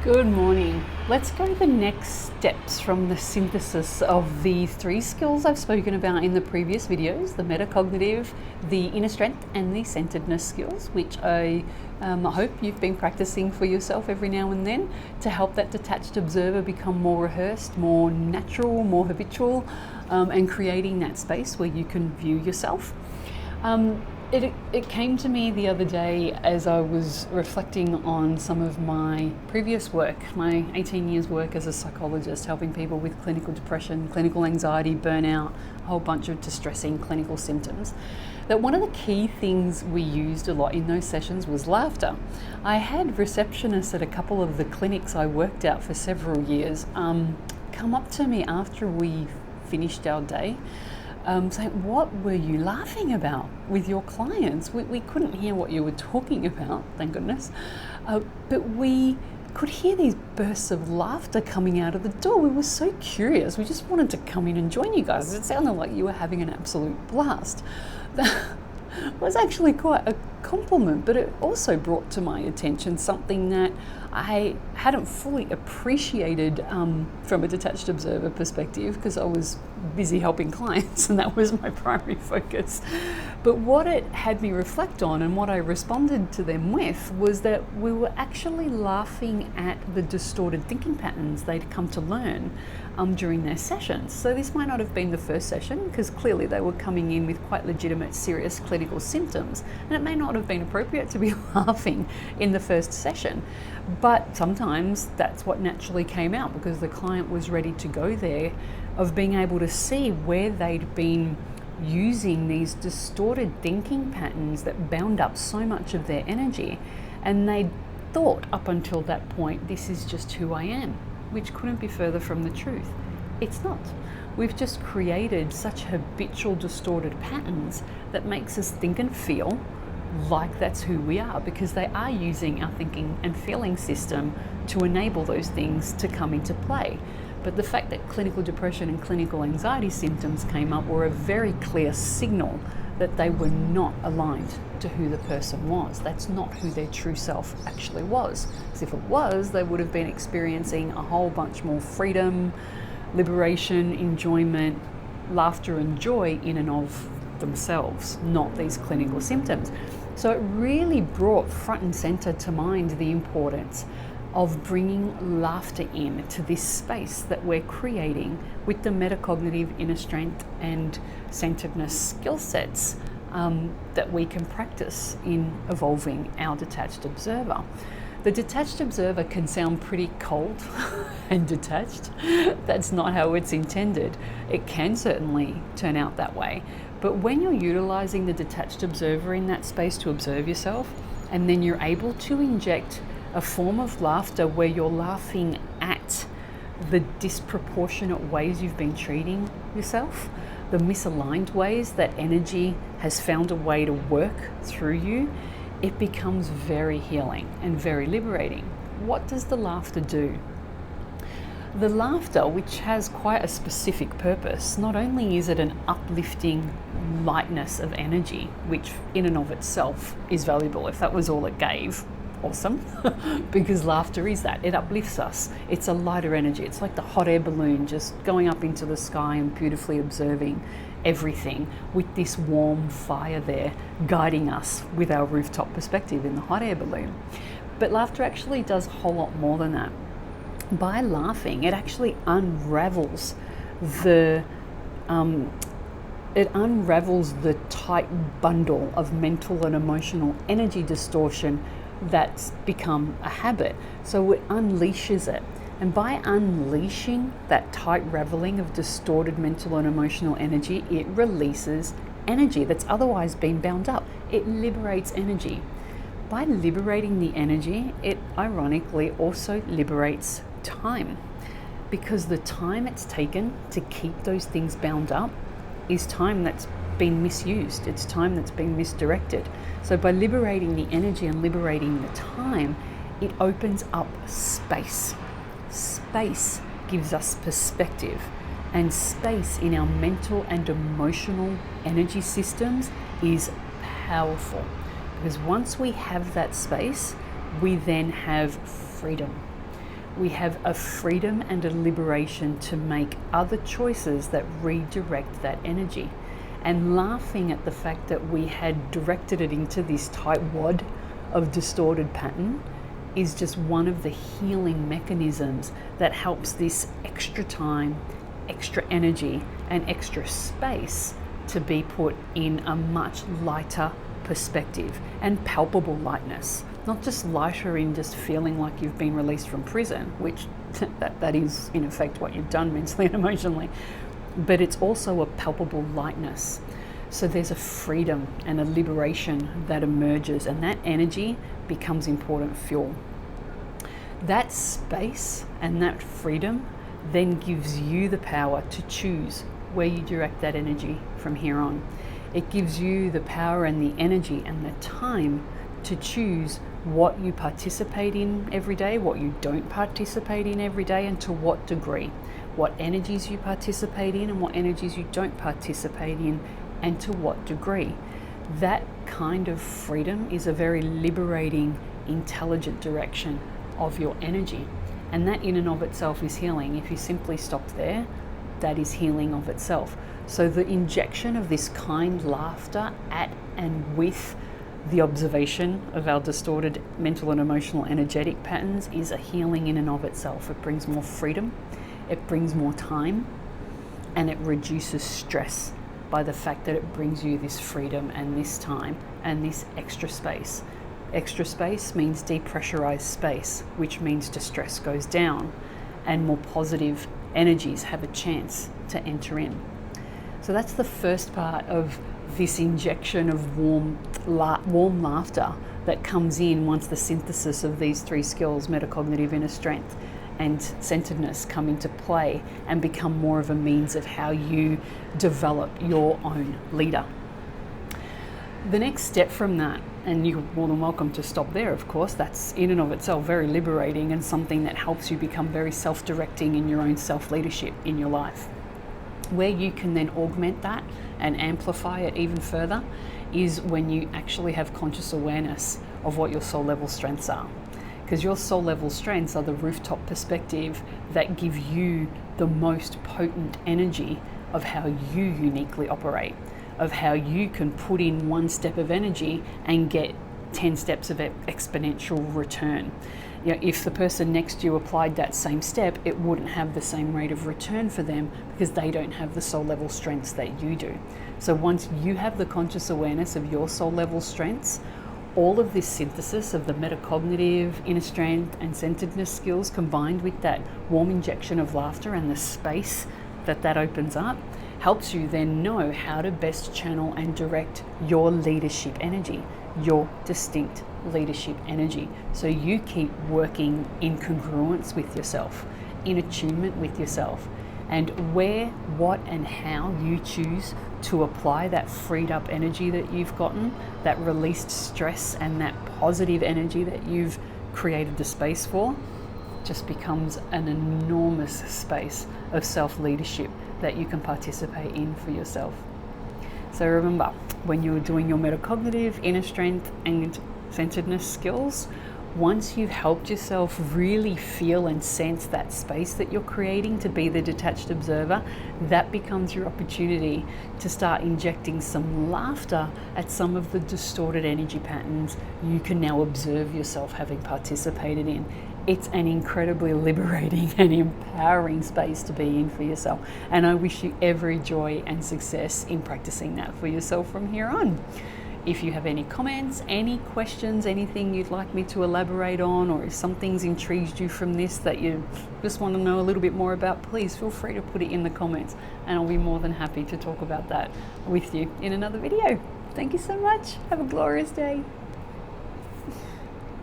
Good morning. Let's go the next steps from the synthesis of the three skills I've spoken about in the previous videos, the metacognitive, the inner strength, and the centeredness skills, which I hope you've been practicing for yourself every now and then to help that detached observer become more rehearsed, more natural, more habitual, and creating that space where you can view yourself. It came to me the other day as I was reflecting on some of my previous work, my 18 years work as a psychologist, helping people with clinical depression, clinical anxiety, burnout, a whole bunch of distressing clinical symptoms, that one of the key things we used a lot in those sessions was laughter. I had receptionists at a couple of the clinics I worked at for several years come up to me after we finished our day, saying, what were you laughing about with your clients? We couldn't hear what you were talking about, thank goodness, but we could hear these bursts of laughter coming out of the door. We were so curious. We just wanted to come in and join you guys. It sounded like you were having an absolute blast. That was actually quite a compliment, but it also brought to my attention something that I hadn't fully appreciated from a detached observer perspective, because I was busy helping clients and that was my primary focus. But what it had me reflect on and what I responded to them with was that we were actually laughing at the distorted thinking patterns they'd come to learn during their sessions. So this might not have been the first session, because clearly they were coming in with quite legitimate, serious clinical symptoms, and it may not have been appropriate to be laughing in the first session. But sometimes that's what naturally came out, because the client was ready to go there, of being able to see where they'd been using these distorted thinking patterns that bound up so much of their energy, and they'd thought up until that point, this is just who I am, which couldn't be further from the truth. It's not. We've just created such habitual distorted patterns that makes us think and feel like that's who we are, because they are using our thinking and feeling system to enable those things to come into play. But the fact that clinical depression and clinical anxiety symptoms came up were a very clear signal that they were not aligned to who the person was. That's not who their true self actually was. Because if it was, they would have been experiencing a whole bunch more freedom, liberation, enjoyment, laughter and joy in and of themselves, not these clinical symptoms. So it really brought front and center to mind the importance of bringing laughter in to this space that we're creating with the metacognitive, inner strength and centeredness skill sets that we can practice in evolving our detached observer. The detached observer can sound pretty cold and detached. That's not how it's intended. It can certainly turn out that way. But when you're utilizing the detached observer in that space to observe yourself, and then you're able to inject a form of laughter where you're laughing at the disproportionate ways you've been treating yourself, the misaligned ways that energy has found a way to work through you, it becomes very healing and very liberating. What does the laughter do? The laughter, which has quite a specific purpose, not only is it an uplifting lightness of energy, which in and of itself is valuable. If that was all it gave, awesome, because laughter is that. It uplifts us. It's a lighter energy. It's like the hot air balloon just going up into the sky and beautifully observing everything with this warm fire there guiding us with our rooftop perspective in the hot air balloon. But laughter actually does a whole lot more than that. By laughing, it actually unravels the tight bundle of mental and emotional energy distortion that's become a habit. So it unleashes it. And by unleashing that tight raveling of distorted mental and emotional energy, it releases energy that's otherwise been bound up. It liberates energy. By liberating the energy, it ironically also liberates time, because the time it's taken to keep those things bound up is time that's been misused. It's time that's been misdirected. So by liberating the energy and liberating the time, it opens up space. Space gives us perspective, and space in our mental and emotional energy systems is powerful, because once we have that space, we then have freedom. We have a freedom and a liberation to make other choices that redirect that energy. And laughing at the fact that we had directed it into this tight wad of distorted pattern is just one of the healing mechanisms that helps this extra time, extra energy, and extra space to be put in a much lighter perspective and palpable lightness. Not just lighter in just feeling like you've been released from prison, which that is in effect what you've done mentally and emotionally, but it's also a palpable lightness. So there's a freedom and a liberation that emerges, and that energy becomes important fuel. That space and that freedom then gives you the power to choose where you direct that energy from here on. It gives you the power and the energy and the time to choose what you participate in every day, what you don't participate in every day, and to what degree. What energies you participate in and what energies you don't participate in, and to what degree. That kind of freedom is a very liberating, intelligent direction of your energy. And that in and of itself is healing. If you simply stop there, that is healing of itself. So the injection of this kind laughter at and with the observation of our distorted mental and emotional energetic patterns is a healing in and of itself. It brings more freedom, it brings more time, and it reduces stress by the fact that it brings you this freedom and this time and this extra space. Extra space means depressurized space, which means distress goes down and more positive energies have a chance to enter in. So that's the first part of this injection of warm laughter that comes in once the synthesis of these three skills, metacognitive, inner strength, and centeredness, come into play and become more of a means of how you develop your own leader. The next step from that, and you're more than welcome to stop there, of course, that's in and of itself very liberating and something that helps you become very self-directing in your own self-leadership in your life. Where you can then augment that and amplify it even further is when you actually have conscious awareness of what your soul level strengths are. Because your soul level strengths are the rooftop perspective that give you the most potent energy of how you uniquely operate, of how you can put in one step of energy and get 10 steps of exponential return. You know, if the person next to you applied that same step, it wouldn't have the same rate of return for them because they don't have the soul level strengths that you do. So once you have the conscious awareness of your soul level strengths, all of this synthesis of the metacognitive, inner strength, and centeredness skills combined with that warm injection of laughter and the space that opens up helps you then know how to best channel and direct your leadership energy, your distinct leadership energy. So you keep working in congruence with yourself, in attunement with yourself, and where, what, and how you choose to apply that freed up energy that you've gotten, that released stress and that positive energy that you've created the space for, just becomes an enormous space of self-leadership that you can participate in for yourself. So remember, when you're doing your metacognitive, inner strength, and centeredness skills, once you've helped yourself really feel and sense that space that you're creating to be the detached observer, that becomes your opportunity to start injecting some laughter at some of the distorted energy patterns you can now observe yourself having participated in. It's an incredibly liberating and empowering space to be in for yourself. And I wish you every joy and success in practicing that for yourself from here on. If you have any comments, any questions, anything you'd like me to elaborate on, or if something's intrigued you from this that you just want to know a little bit more about, please feel free to put it in the comments and I'll be more than happy to talk about that with you in another video. Thank you so much. Have a glorious day.